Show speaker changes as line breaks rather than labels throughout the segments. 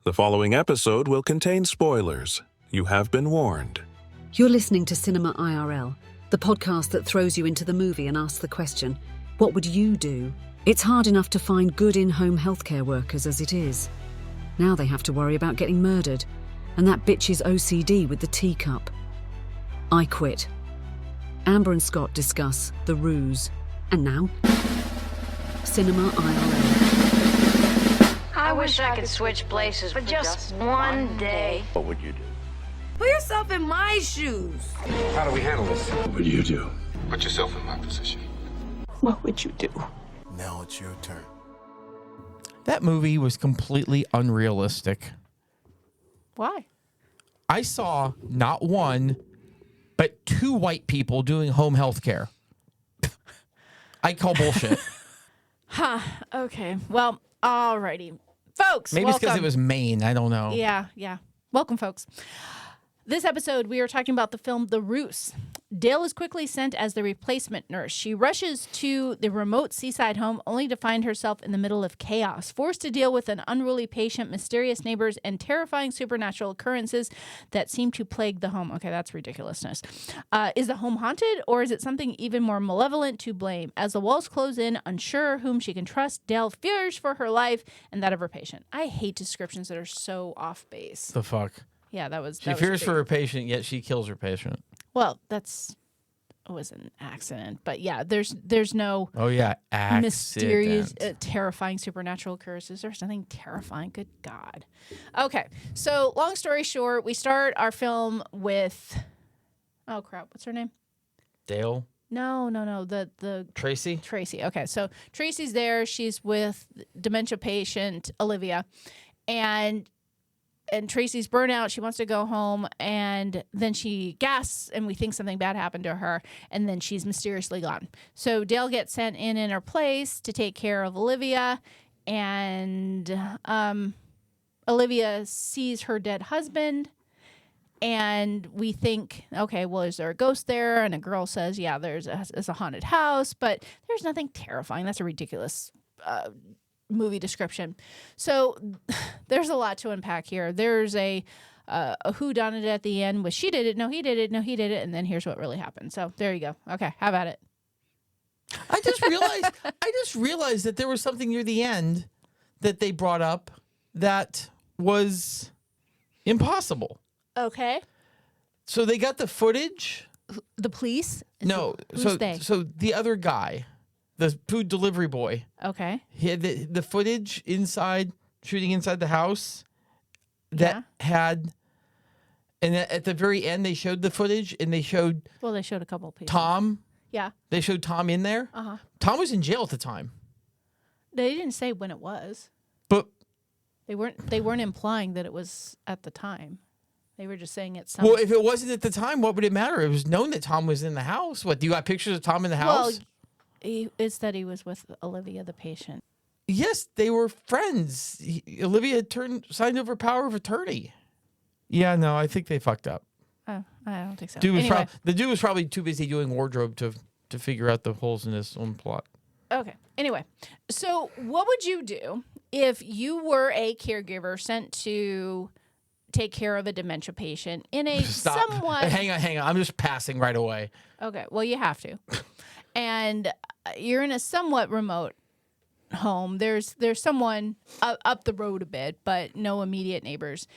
The following episode will contain spoilers. You have been warned.
You're listening to Cinema IRL, the podcast that throws you into the movie and asks the question, what would you do? It's hard enough to find good in-home healthcare workers as it is. Now they have to worry about getting murdered, and that bitch's OCD with the teacup. I quit. Amber and Scott discuss The Ruse. And now, Cinema IRL.
I wish I could switch places for just one day.
What would you do?
Put yourself in my shoes.
How do we handle this?
What would you do?
Put yourself in my position.
What would you do?
Now it's your turn.
That movie was completely unrealistic.
Why?
I saw not one, but two white people doing home health care. I call bullshit.
Huh. Okay. Well, alrighty. Folks,
Maybe it's because it was Maine. I don't know.
Yeah. Welcome, folks. This episode, we are talking about the film The Ruse. Dale is quickly sent as the replacement nurse. She rushes to the remote seaside home only to find herself in the middle of chaos, forced to deal with an unruly patient, mysterious neighbors, and terrifying supernatural occurrences that seem to plague the home. Okay, that's ridiculousness. Is the home haunted, or is it something even more malevolent to blame? As the walls close in, unsure whom she can trust, Dale fears for her life and that of her patient. I hate descriptions that are so off base.
The fuck?
Yeah, that was.
She fears for her patient, yet she kills her patient.
Well, it was an accident, but yeah, there's no
accident.
Mysterious, terrifying supernatural occurrences. There's nothing terrifying. Good God. Okay, so long story short, we start our film with, oh crap, what's her name?
Dale?
No, the
Tracy?
Tracy. Okay, so Tracy's there. She's with dementia patient Olivia, and Tracy's burnout. She wants to go home, and then she gasps, and we think something bad happened to her, and then she's mysteriously gone. So Dale gets sent in her place to take care of Olivia, and Olivia sees her dead husband, and we think, okay, well, is there a ghost there? And a girl says, yeah, it's a haunted house, but there's nothing terrifying. That's a ridiculous movie description. So there's a lot to unpack here. There's a whodunit at the end with she did it, no he did it, no he did it, and then here's what really happened. So there you go. Okay, how about it?
I just realized that there was something near the end that they brought up that was impossible.
Okay.
So they got the footage.
The police?
No,
Who's they?
So the other guy, the food delivery boy.
Okay.
He had the footage shooting inside the house that had, and at the very end they showed the footage and they showed.
Well, they showed a couple of people.
Tom.
Yeah.
They showed Tom in there.
Uh-huh.
Tom was in jail at the time.
They didn't say when it was.
But
they weren't implying that it was at the time. They were just saying it's.
Well, if it wasn't at the time, what would it matter? It was known that Tom was in the house. What, do you got pictures of Tom in the house?
Well, it's that he was with Olivia, the patient.
Yes, they were friends. Olivia had signed over power of attorney. Yeah, no, I think they fucked up.
Oh, I don't think so.
The dude was probably too busy doing wardrobe to figure out the holes in his own plot.
Okay. Anyway, so what would you do if you were a caregiver sent to take care of a dementia patient in a somewhat...
Hang on. I'm just passing right away.
Okay. Well, you have to. And you're in a somewhat remote home. There's someone up the road a bit, but no immediate neighbors.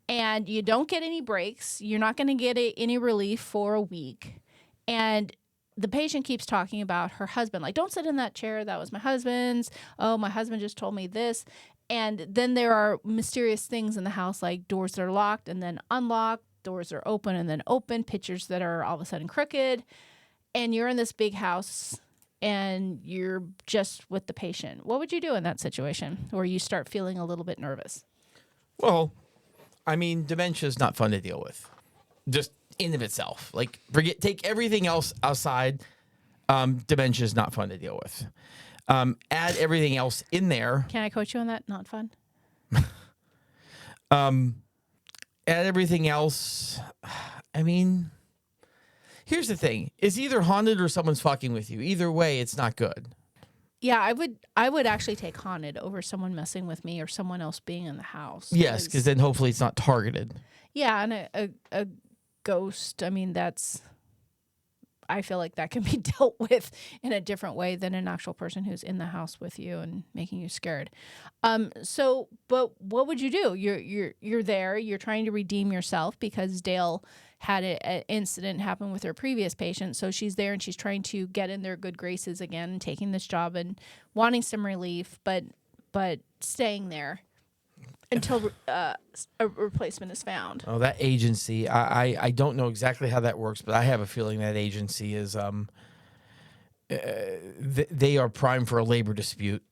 And you don't get any breaks. You're not going to get any relief for a week. And the patient keeps talking about her husband. Like, don't sit in that chair. That was my husband's. Oh, my husband just told me this. And then there are mysterious things in the house, like doors that are locked and then unlocked, doors that are open and then open, pictures that are all of a sudden crooked. And you're in this big house and you're just with the patient. What would you do in that situation where you start feeling a little bit nervous?
Well, I mean, dementia is not fun to deal with. Just in of itself. Like, take everything else outside. Dementia is not fun to deal with. Add everything else in there.
Can I coach you on that? Not fun.
Add everything else. I mean, here's the thing. It's either haunted or someone's fucking with you. Either way, it's not good.
Yeah, I would actually take haunted over someone messing with me or someone else being in the house.
Yes, because then hopefully it's not targeted.
Yeah, and a ghost, I mean, I feel like that can be dealt with in a different way than an actual person who's in the house with you and making you scared. But what would you do? You're there, you're trying to redeem yourself because Dale had an incident happen with her previous patient. So she's there and she's trying to get in their good graces again, taking this job and wanting some relief, but staying there until a replacement is found.
Oh, that agency. I don't know exactly how that works, but I have a feeling that agency is they are prime for a labor dispute.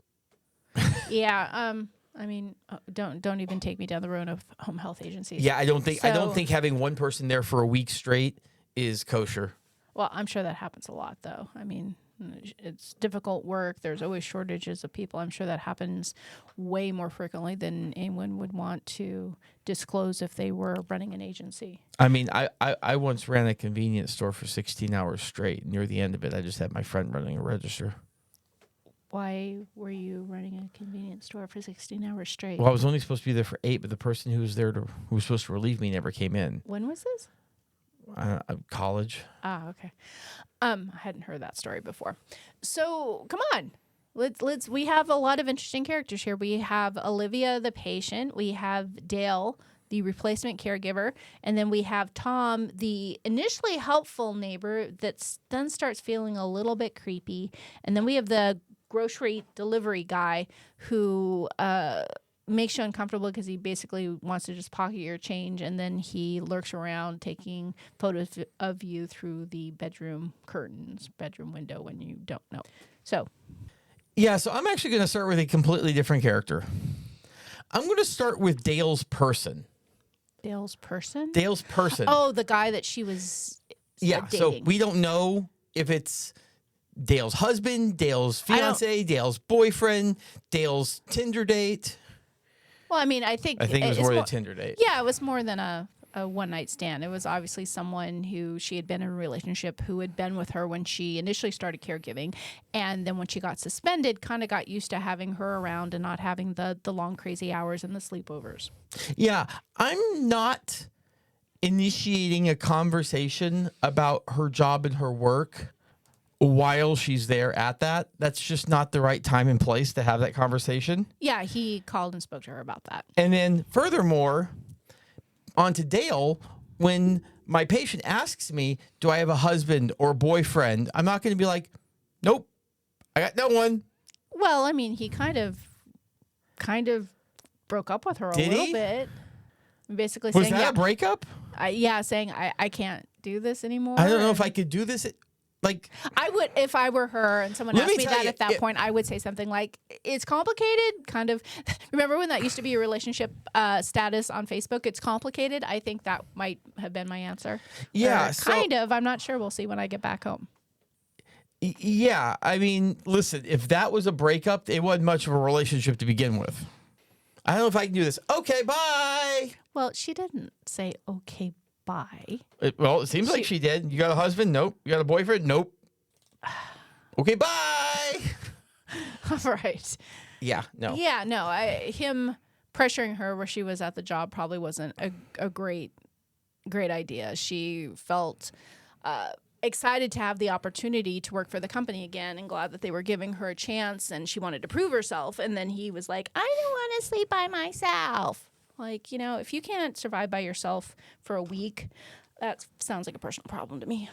Yeah. I mean, don't even take me down the road of home health agencies.
Yeah, I don't think having one person there for a week straight is kosher.
Well, I'm sure that happens a lot, though. I mean, it's difficult work. There's always shortages of people. I'm sure that happens way more frequently than anyone would want to disclose if they were running an agency.
I mean, I once ran a convenience store for 16 hours straight. Near the end of it, I just had my friend running a register.
Why were you running a convenience store for 16 hours straight?
Well, I was only supposed to be there for 8, but the person who was there who was supposed to relieve me never came in.
When was this?
College.
Ah, okay. I hadn't heard that story before. So come on. We have a lot of interesting characters here. We have Olivia, the patient. We have Dale, the replacement caregiver. And then we have Tom, the initially helpful neighbor that then starts feeling a little bit creepy. And then we have the grocery delivery guy who makes you uncomfortable because he basically wants to just pocket your change, and then he lurks around taking photos of you through the bedroom window when you don't know. So
I'm actually going to start with a completely different character. I'm going to start with Dale's person.
Dale's person?
Dale's person.
Oh, the guy that she was dating.
So we don't know if it's Dale's husband, Dale's fiance, Dale's boyfriend, Dale's Tinder date.
Well, I mean, I think
it was more than a Tinder date.
Yeah, it was more than a one-night stand. It was obviously someone who she had been in a relationship who had been with her when she initially started caregiving. And then when she got suspended, kind of got used to having her around and not having the long, crazy hours and the sleepovers.
Yeah, I'm not initiating a conversation about her job and her work while she's there at that. That's just not the right time and place to have that conversation.
Yeah, he called and spoke to her about that.
And then furthermore, on to Dale, when my patient asks me, do I have a husband or boyfriend? I'm not going to be like, nope, I got no one.
Well, I mean, he kind of broke up with her a little bit. Basically
Was
saying,
that a breakup?
Saying I can't do this anymore.
I don't know if I could do this. Like,
I would, if I were her and someone asked me that at that point, I would say something like, it's complicated, kind of. Remember when that used to be a relationship status on Facebook? It's complicated. I think that might have been my answer.
Yeah.
Kind of. I'm not sure. We'll see when I get back home.
Yeah. I mean, listen, if that was a breakup, it wasn't much of a relationship to begin with. I don't know if I can do this. Okay, bye.
Well, she didn't say, okay, bye.
It seems like she did. You got a husband? Nope. You got a boyfriend? Nope. Okay, bye.
All right.
Yeah, no.
Yeah, no. Him pressuring her where she was at the job probably wasn't a great idea. She felt excited to have the opportunity to work for the company again and glad that they were giving her a chance, and she wanted to prove herself. And then he was like, I don't want to sleep by myself. Like, if you can't survive by yourself for a week, that sounds like a personal problem to me.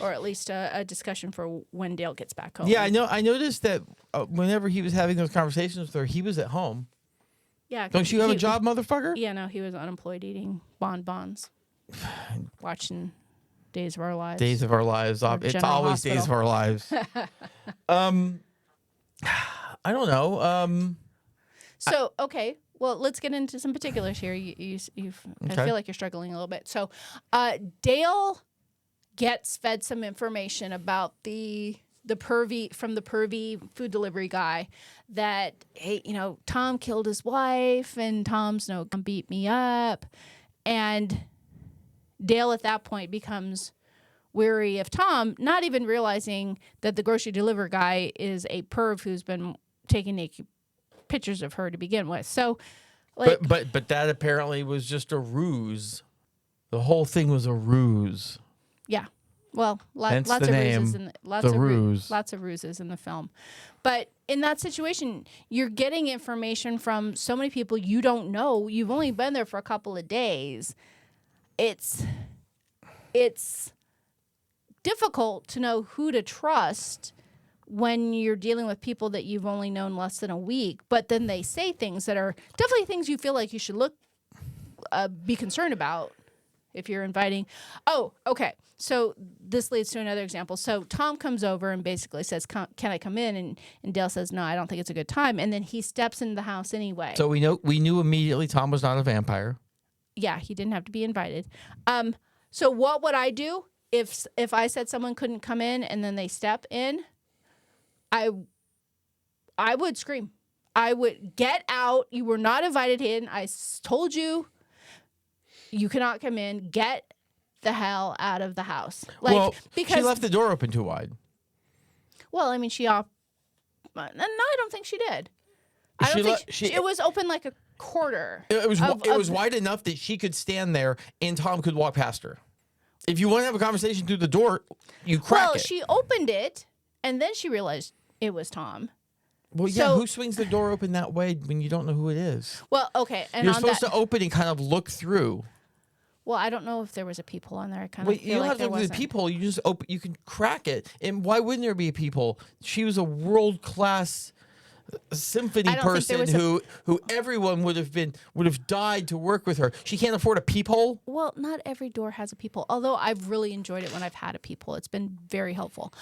Or at least a discussion for when Dale gets back home.
Yeah, I know. I noticed that whenever he was having those conversations with her, he was at home.
Yeah.
Don't you have a job, motherfucker?
Yeah, no, he was unemployed eating bonbons. Watching Days of Our Lives.
Days of Our Lives. It's
General
always
Hospital.
Days of Our Lives. I don't know.
So, okay. Well, let's get into some particulars here. I feel like you're struggling a little bit. So, Dale gets fed some information about the pervy food delivery guy that, hey, Tom killed his wife and Tom's beat me up. And Dale at that point becomes wary of Tom, not even realizing that the grocery delivery guy is a perv who's been taking naked pictures of her to begin with. So, like,
but that apparently was just a ruse. The whole thing was a ruse.
yeah. Well,
Hence
lots
the
of
name,
ruses lots of ruses in the film. But in that situation, you're getting information from so many people you don't know. You've only been there for a couple of days. It's difficult to know who to trust when you're dealing with people that you've only known less than a week, but then they say things that are definitely things you feel like you should be concerned about if you're inviting. Oh, okay. So this leads to another example. So Tom comes over and basically says, can I come in? And Dale says, no, I don't think it's a good time. And then he steps into the house anyway.
So we knew immediately Tom was not a vampire.
Yeah, he didn't have to be invited. So what would I do if I said someone couldn't come in and then they step in? I would scream. I would get out. You were not invited in. I told you you cannot come in. Get the hell out of the house.
Because she left the door open too wide.
Well, I mean, no, I don't think she did. I don't think it was open like a quarter.
It was wide enough that she could stand there and Tom could walk past her. If you want to have a conversation through the door, you crack it.
Well, she opened it and then she realized it was Tom.
Well, yeah, who swings the door open that way when you don't know who it is?
Well, okay. And
you're supposed to open and kind of look through.
Well, I don't know if there was a peephole on there. I kind of feel
you don't
like
have to
there
look at
wasn't.
the peephole. You just open. You can crack it. And why wouldn't there be a peephole? She was a world-class symphony person who everyone would have died to work with her. She can't afford a peephole.
Well, not every door has a peephole. Although I've really enjoyed it when I've had a peephole. It's been very helpful.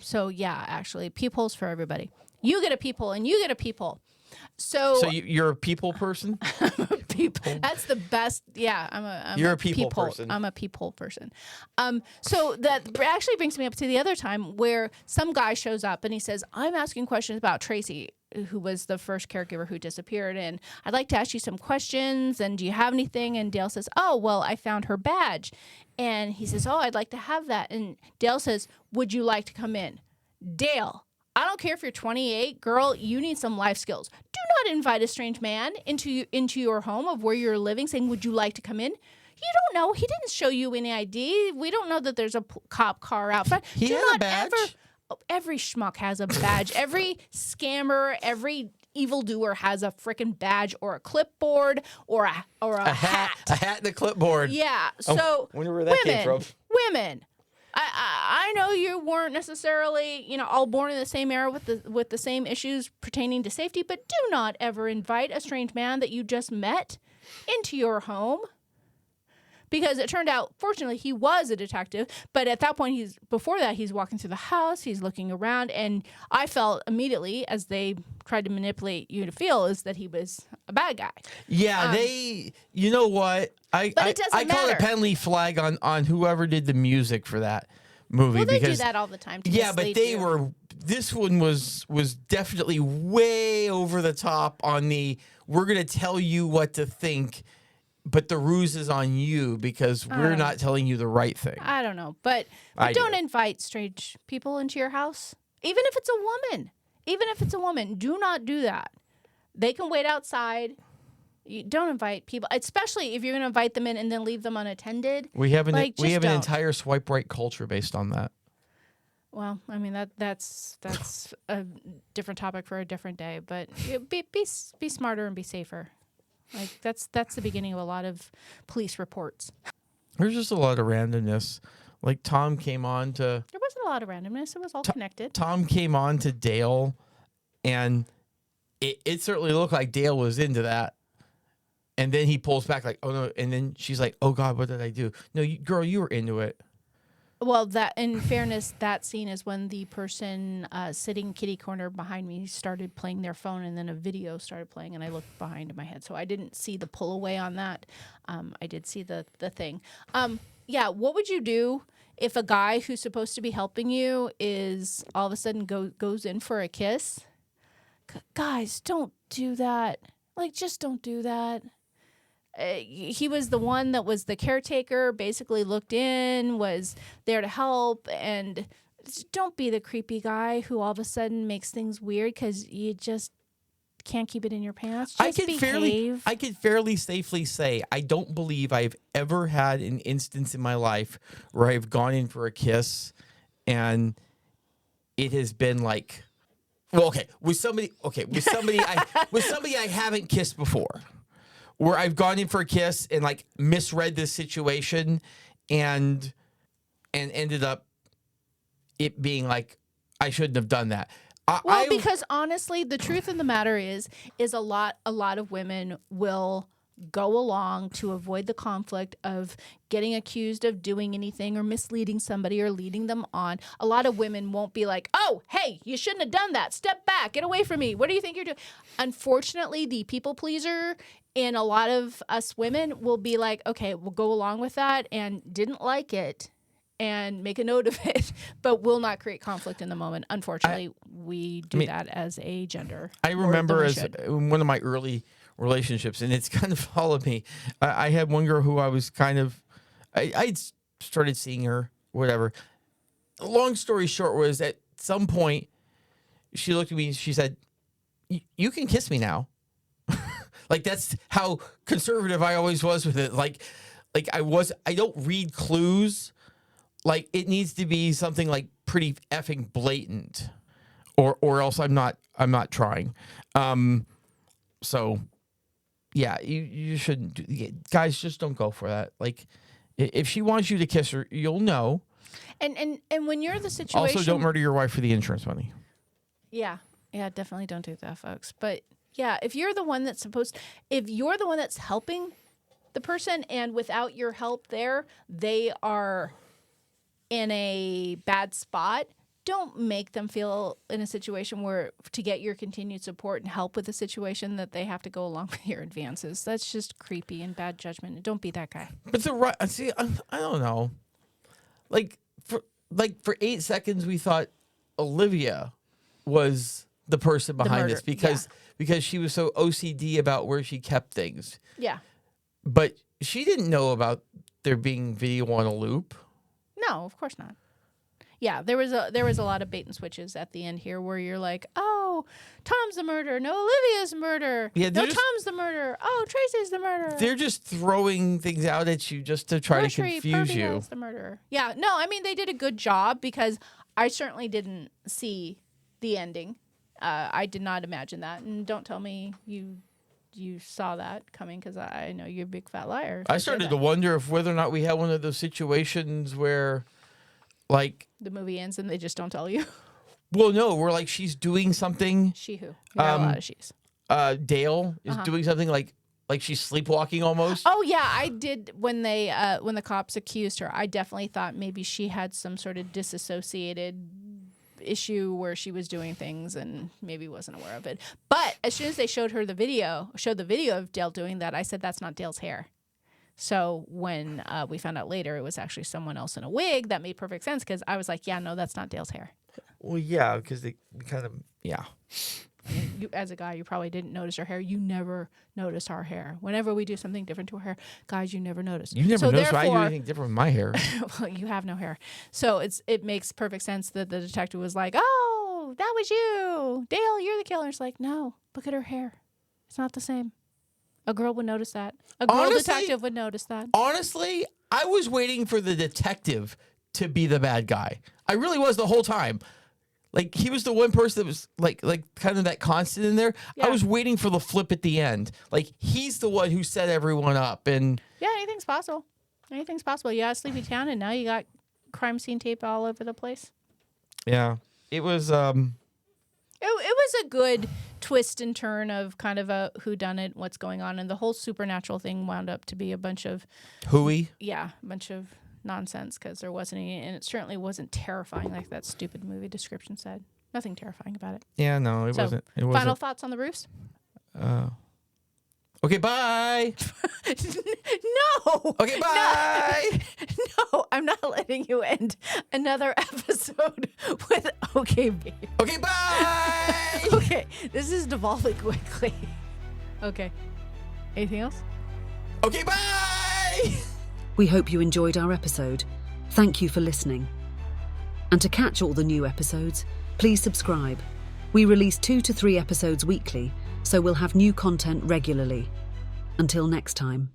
So yeah, actually, peepholes for everybody. You get a peephole and you get a peephole. So
you're a people person?
People. That's the best. Yeah,
You're a people person.
I'm a peephole person. So that actually brings me up to the other time where some guy shows up and he says, I'm asking questions about Tracy, who was the first caregiver who disappeared, and I'd like to ask you some questions, and do you have anything? And Dale says, oh, well, I found her badge. And he says, oh, I'd like to have that. And Dale says, would you like to come in? Dale, I don't care if you're 28, girl, you need some life skills. Do not invite a strange man into your home of where you're living saying, would you like to come in? You don't know. He didn't show you any ID. We don't know that there's a cop car out front.
He had a badge?
Every schmuck has a badge. Every scammer, every evildoer has a freaking badge or a clipboard or a hat.
A hat and a clipboard.
Yeah. So
wonder where that came from.
Women. I know you weren't necessarily, all born in the same era with the same issues pertaining to safety, but do not ever invite a strange man that you just met into your home. Because it turned out, fortunately, he was a detective, but at that point, he's walking through the house, he's looking around, and I felt immediately, as they tried to manipulate you to feel, is that he was a bad guy.
Yeah, you know what? I call
matter.
a penalty flag on whoever did the music for that movie.
Well, they
because,
do that all the time.
Yeah, but this one was definitely way over the top on we're going to tell you what to think, but the ruse is on you because we're not telling you the right thing.
I don't know, but don't invite strange people into your house. Even if it's a woman, do not do that. They can wait outside. You don't invite people, especially if you're going to invite them in and then leave them unattended.
We have an entire swipe right culture based on that.
Well, I mean that's a different topic for a different day. But be smarter and be safer. Like that's the beginning of a lot of police reports.
There's just a lot of randomness. Like Tom came on to.
There wasn't a lot of randomness. It was all connected.
Tom came on to Dale, and it certainly looked like Dale was into that. And then he pulls back like, oh no. And then she's like, oh God, what did I do? No, girl, you were into it.
Well, that in fairness, that scene is when the person sitting kitty corner behind me started playing their phone, and then a video started playing, and I looked behind in my head. So I didn't see the pull away on that. I did see the thing. Yeah, what would you do if a guy who's supposed to be helping you is all of a sudden goes in for a kiss? Guys, don't do that. Like, just don't do that. he was the one that was the caretaker, basically looked in, was there to help, and don't be the creepy guy who all of a sudden makes things weird because you just can't keep it in your pants. Just behave.
I could fairly safely say I don't believe I've ever had an instance in my life where I've gone in for a kiss and it has been like, well, with somebody I haven't kissed before, where I've gone in for a kiss and like misread this situation and ended up it being like I shouldn't have done that.
Because honestly, the truth of the matter is a lot of women will go along to avoid the conflict of getting accused of doing anything or misleading somebody or leading them on. A lot of women won't be like, oh, hey, you shouldn't have done that. Step back. Get away from me. What do you think you're doing? Unfortunately, the people pleaser in a lot of us women will be like, okay, we'll go along with that and didn't like it and make a note of it, but will not create conflict in the moment. Unfortunately, we do that as a gender.
I remember as one of my early relationships, and it's kind of followed me. I had one girl who I was kind of, I started seeing her, whatever. Long story short was at some point, she looked at me and she said, you can kiss me now. Like that's how conservative I always was with it. Like I don't read clues. Like it needs to be something like pretty effing blatant or else I'm not trying. So yeah, you shouldn't do, guys, just don't go for that. Like if she wants you to kiss her, you'll know.
And when you're the situation,
also don't murder your wife for the insurance money.
Yeah, definitely don't do that, folks. But yeah, if you're the one that's helping the person and without your help there, they are in a bad spot, don't make them feel in a situation where to get your continued support and help with the situation that they have to go along with your advances. That's just creepy and bad judgment. Don't be that guy.
But I don't know. Like for 8 seconds we thought Olivia was the person behind this because she was so OCD about where she kept things.
Yeah.
But she didn't know about there being video on a loop.
No, of course not. Yeah, there was a lot of bait and switches at the end here where you're like, oh, Tom's the murderer. No, Olivia's the murderer. Yeah, no, Tom's the murderer. Oh, Tracy's the murderer.
They're just throwing things out at you just to try to confuse you.
Pervy the murderer. Yeah, no, I mean, they did a good job because I certainly didn't see the ending. I did not imagine that. And don't tell me you saw that coming because I know you're a big fat liar.
I started to wonder if whether or not we had one of those situations where, like,
the movie ends and they just don't tell you.
Well, no, where like she's doing something.
She who? You got a lot of she's.
Dale is doing something like she's sleepwalking almost.
Oh yeah, I did when the cops accused her. I definitely thought maybe she had some sort of disassociated issue where she was doing things and maybe wasn't aware of it. But as soon as they showed the video of Dale doing that, I said that's not Dale's hair. So when we found out later it was actually someone else in a wig, that made perfect sense because I was like, yeah, no, that's not Dale's hair.
Well, yeah, because they kind of, yeah.
You, as a guy, you probably didn't notice her hair. You never notice our hair. Whenever we do something different to her hair, guys, you never notice.
You never notice I do anything different with my hair.
Well, you have no hair. So it makes perfect sense that the detective was like, oh, that was you. Dale, you're the killer. It's like, no, look at her hair. It's not the same. A girl would notice that. A girl detective would notice that.
Honestly, I was waiting for the detective to be the bad guy. I really was the whole time. Like, he was the one person that was, like kind of that constant in there. Yeah. I was waiting for the flip at the end. Like, he's the one who set everyone up. And
yeah, anything's possible. Anything's possible. You got Sleepy Town, and now you got crime scene tape all over the place.
Yeah. It was...
It was a good twist and turn of kind of a whodunit, what's going on. And the whole supernatural thing wound up to be a bunch of...
Hooey?
Yeah, a bunch of nonsense because there wasn't any, and it certainly wasn't terrifying like that stupid movie description said. Nothing terrifying about it.
Yeah, no, it wasn't.
Final thoughts on the Ruse?
Okay, bye.
No.
Okay, bye.
No, I'm not letting you end another episode with okay, babe.
Okay, bye.
Okay, this is devolving quickly. Okay. Anything else?
Okay, bye!
We hope you enjoyed our episode. Thank you for listening. And to catch all the new episodes, please subscribe. We release 2 to 3 episodes weekly, so we'll have new content regularly. Until next time.